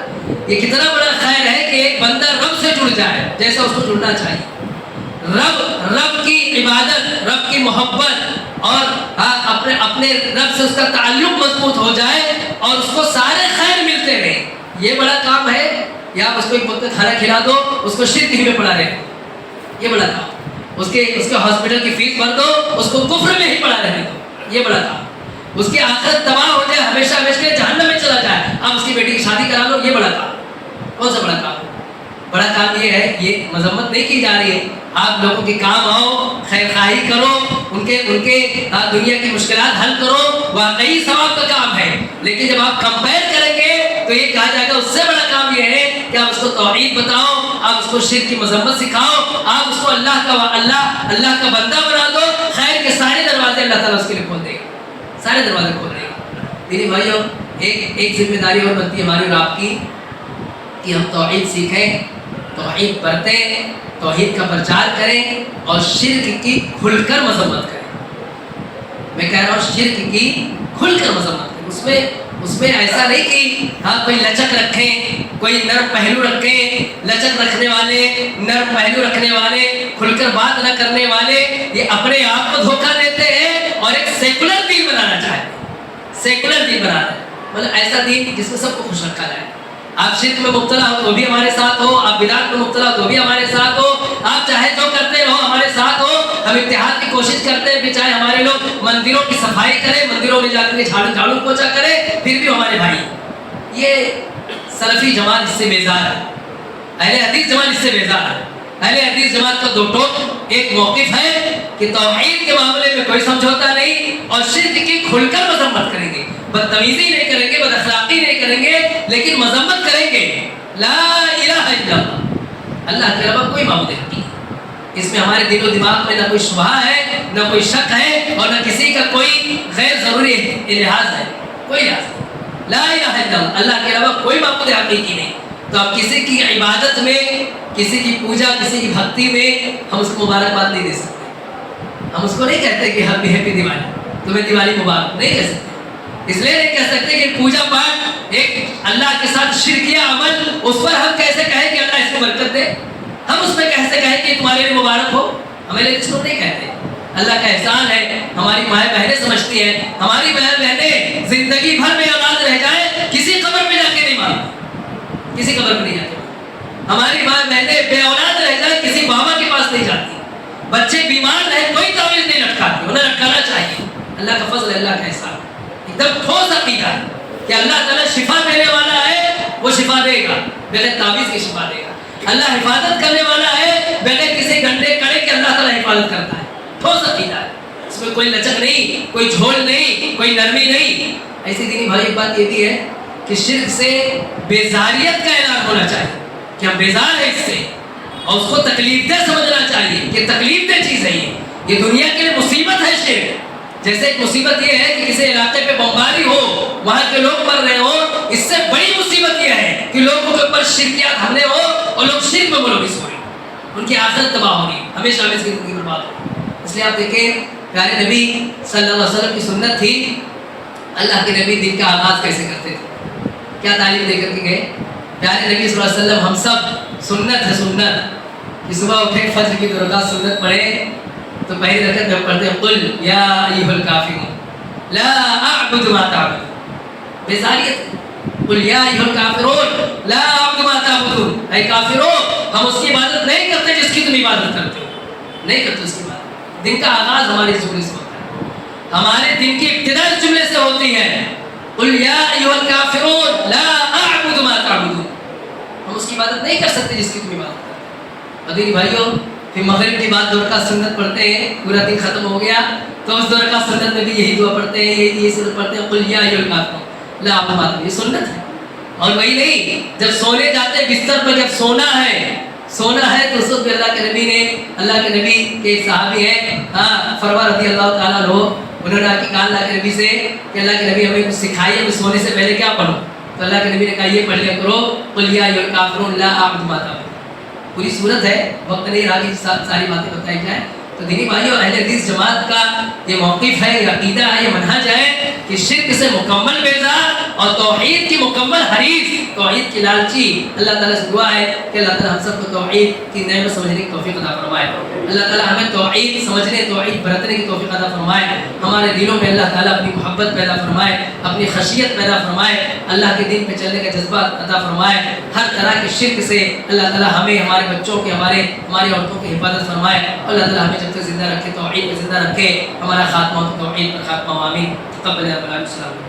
یہ کتنا بڑا خیر ہے کہ ایک بندہ رب سے جڑ جائے جیسا اس کو جڑنا چاہیے، رب کی عبادت، رب کی محبت اور اپنے رب سے اس کا تعلق مضبوط ہو جائے اور اس کو سارے خیر ملتے رہے، یہ بڑا کام ہے۔ یا آپ اس کو ایک وقت کھانا کھلا دو، اس کو شرک ہی میں پڑھا رہے، یہ بڑا کام۔ اس کے ہاسپٹل کی فیس بھر دو، اس کو کفر میں ہی پڑھا رہے دو، یہ بڑا کام۔ اس کی آخرت تباہ ہو جائے، ہمیشہ ہمیشہ جہنم میں چلا جائے، آپ اس کی بیٹی کی شادی کرا لو، یہ بڑا کام۔ کون سا بڑا کام؟ بڑا کام یہ ہے، یہ مذمت نہیں کی جا رہی ہے، آپ لوگوں کے کام آؤ، خیر خواہی کرو، ان کے دنیا کی مشکلات حل کرو، واقعی ثواب کا کام ہے۔ لیکن جب آپ کمپیئر کریں گے تو یہ کہا جائے گا اس سے بڑا کام یہ ہے کہ آپ اس کو توحید بتاؤ، آپ اس کو شرک کی مذمت سکھاؤ، آپ اس کو اللہ کا بندہ بنا دو، خیر کے سارے دروازے اللہ تعالیٰ اس کے لیے کھول دے گا، سارے دروازے کھول دے گا۔ دینی بھائیوں، ایک ذمہ داری اور بنتی ہے ہماری اور آپ کی کہ ہم توحید سیکھیں، توحید برتیں، توحید کا پرچار کریں اور شرک کی کھل کر مذمت کریں۔ میں کہہ رہا ہوں شرک کی کھل کر مذمت کریں، اس میں ایسا نہیں کہ ہاں کوئی لچک رکھیں، کوئی نرم پہلو رکھیں، لچک رکھنے والے، نرم پہلو رکھنے والے، کھل کر بات نہ کرنے والے، یہ اپنے آپ کو دھوکہ دیتے ہیں اور ایک سیکولر دین بنانا چاہتے ہیں، سیکولر دین بنانا ہے، مطلب ایسا دین جس میں سب کو خوش رکھا جائے۔ آپ شرک میں مبتلا ہو تو بھی ہمارے ساتھ ہو، آپ بدعت میں مبتلا ہو تو بھی ہمارے ساتھ ہو، آپ چاہے جو کرتے رہو ہمارے ساتھ ہو، ہم اتحاد کی کوشش کرتے ہیں کہ چاہے ہمارے لوگ مندروں کی صفائی کریں، مندروں میں جا کر کے جھاڑو پوچھا کریں، پھر بھی ہمارے بھائی۔ یہ سلفی جماعت اس سے بیزار ہے، اہل حدیث جماعت اس سے بیزار ہے۔ اہل حدیث جماعت کا دو ٹوک ایک موقف ہے کہ توحید کے معاملے میں کوئی سمجھوتا نہیں اور شرک کی کھل کر مذمت کریں گے، بدتمیزی نہیں کریں گے، بد اخلاقی نہیں کریں گے، لیکن مذمت کریں گے لا الہ الا اللہ، اللہ کے علاوہ کوئی معبود حقیقی۔ اس میں ہمارے دل و دماغ میں نہ کوئی شبہ ہے، نہ کوئی شک ہے اور نہ کسی کا کوئی غیر ضروری لحاظ ہے، کوئی لحاظ نہیں۔ لا الہ الا اللہ، اللہ کے علاوہ کوئی معبود حقیقی نہیں۔ تو اب کسی کی عبادت میں، کسی کی پوجا، کسی کی بھکتی میں ہم اس کو مبارکباد نہیں دے سکتے، ہم اس کو نہیں کہتے کہ ہیپی دیوالی، تمہیں دیوالی مبارک، نہیں کہہ سکتے۔ اس لیے نہیں کہہ سکتے کہ پوجا پاٹ ایک اللہ کے ساتھ شرکیہ عمل، اس پر ہم کیسے کہیں کہ اللہ اس کو برکت دے، ہم اس میں کیسے کہیں کہ تمہارے لیے مبارک ہو، ہمیں لیے اس کو نہیں کہتے۔ اللہ کا احسان ہے، ہماری مائیں بہنیں سمجھتی ہیں، ہماری بہنیں زندگی بھر میں اولاد رہ جائیں کسی قبر پہ جا کے نہیں مانتی، کسی قبر پہ نہیں جاتی، ہماری ماں بہنیں بے اولاد رہ جائیں کسی بابا کے پاس نہیں جاتی، بچے بیمار رہے کوئی تعویذ نہیں لٹکاتی، انہیں لٹکانا چاہیے۔ اللہ کا فضل، اللہ کا احسان، ایک دم ٹھوس عقیدہ ہے کہ اللہ تعالیٰ شفا دینے والا ہے، وہ شفا دے گا، بغیر تعویذ کی شفا دے گا۔ اللہ حفاظت کرنے والا ہے، بغیر کسی گنڈے کڑے کے اللہ تعالیٰ حفاظت کرتا ہے۔ ٹھوس عقیدہ ہے، اس میں کوئی لچک نہیں، کوئی جھول نہیں، کوئی نرمی نہیں۔ ایسی دینی بھائی ایک بات یہ بھی ہے کہ شرک سے بیزاریت کا اعلان ہونا چاہیے کہ ہم بیزار ہیں اس سے، اور اس کو تکلیف دہ سمجھنا چاہیے کہ تکلیف دہ چیز ہے، یہ دنیا کے لیے مصیبت ہے شرک۔ جیسے ایک مصیبت یہ ہے کہ کسی علاقے پہ بمباری ہو، وہاں کے لوگ مر رہے ہوں، اس سے بڑی مصیبت یہ ہے کہ لوگوں کے اوپر شرکیات حملے ہو اور لوگ شرک میں ملوث ہو رہے ہیں، ان کی آخرت تباہ ہو رہی ہے، ہمیشہ ہمیشہ کی زندگی برباد ہو رہی ہے۔ اس لیے آپ دیکھیں پیارے نبی صلی اللہ علیہ وسلم کی سنت تھی، اللہ کے نبی دن کا آغاز کیسے کرتے تھے، کیا تعلیم دے کر کے گئے؟ پیارے نبی صلی اللہ علیہ وسلم، ہم سب سنت ہے سنت کہ صبح اٹھے فجر کی 2 رکعت سنت پڑھے تو پہلی رکعت میں پڑھتے ہیں قل یا ایھا الکافرون لا اعبد ما تعبدون، بیزاریت، قل یا ایھا الکافرون لا اعبد ما تعبدون، اے کافروں ہم اس کی عبادت نہیں کرتے جس کی تم عبادت کرتے ہو، نہیں کرتے اس کی عبادت۔ دن کا آغاز ہمارے اس جملے سے ہوتا ہے، ہمارے دن کی ابتدا اس جملے سے ہوتی ہے، قل یا ایھا الکافرون لا اعبد ما تعبدون، ہم اس کی عبادت نہیں کر سکتے جس کی تم عبادت کرتے ہو۔ اور دیکھیے بھائیوں، پھر مغرب کے بعد 2 رکعت سنت پڑھتے ہیں، پورا دن ختم ہو گیا تو اس 2 رکعت سنت میں بھی یہی دعا پڑھتے ہیں، یہی سورت پڑھتے ہیں، قل یا ایھا الکافرون لا اعبد ما تعبدون، یہ سنت ہے۔ اور وہی نہیں، جب سونے جاتے بستر پر، جب سونا ہے تو اس وقت اللہ کے نبی نے، اللہ کے نبی کے ایک صحابی ہیں فروا رضی اللہ تعالیٰ عنہ، انہوں نے کہا اللہ کے نبی سے کہ اللہ کے نبی ہمیں کچھ سکھائیے کہ سونے سے پہلے کیا پڑھوں، تو اللہ کے نبی نے کہا یہ پڑھ لیا کرو قل یا ایھا الکافرون لا اعبد ما تعبدون، پوری صورت ہے، وقت نہیں رہا کہ ساری باتیں بتائی جائیں۔ تو دینی بھائیوں، اہل حدیث جماعت کا یہ موقف ہے، یہ عقیدہ ہے، یہ منہج ہے کہ شرک سے مکمل بیزار اور توحید کی مکمل حریص، توحید کی لالچی۔ اللہ تعالیٰ سے دعا ہے کہ اللہ تعالیٰ ہم سب کو توحید کی نعمت سمجھنے کی توفیق عطا فرمائے، اللہ تعالیٰ ہمیں توحید سمجھنے، توحید برتنے کی توفیق عطا فرمائے، ہمارے دلوں میں اللہ تعالیٰ اپنی محبت پیدا فرمائے، اپنی خشیت پیدا فرمائے، اللہ کے دین پہ چلنے کا جذبہ عطا فرمائے، ہر طرح کے شرک سے اللہ تعالیٰ ہمیں، ہمارے بچوں کے، ہماری عورتوں کی حفاظت فرمائے، اللہ تعالیٰ ہمیں جب تک زندہ رکھے توحید میں زندہ رکھے، ہمارا خاتمہ توحید پر خاتمہ، آمین۔ تقبل یا رب العالمین۔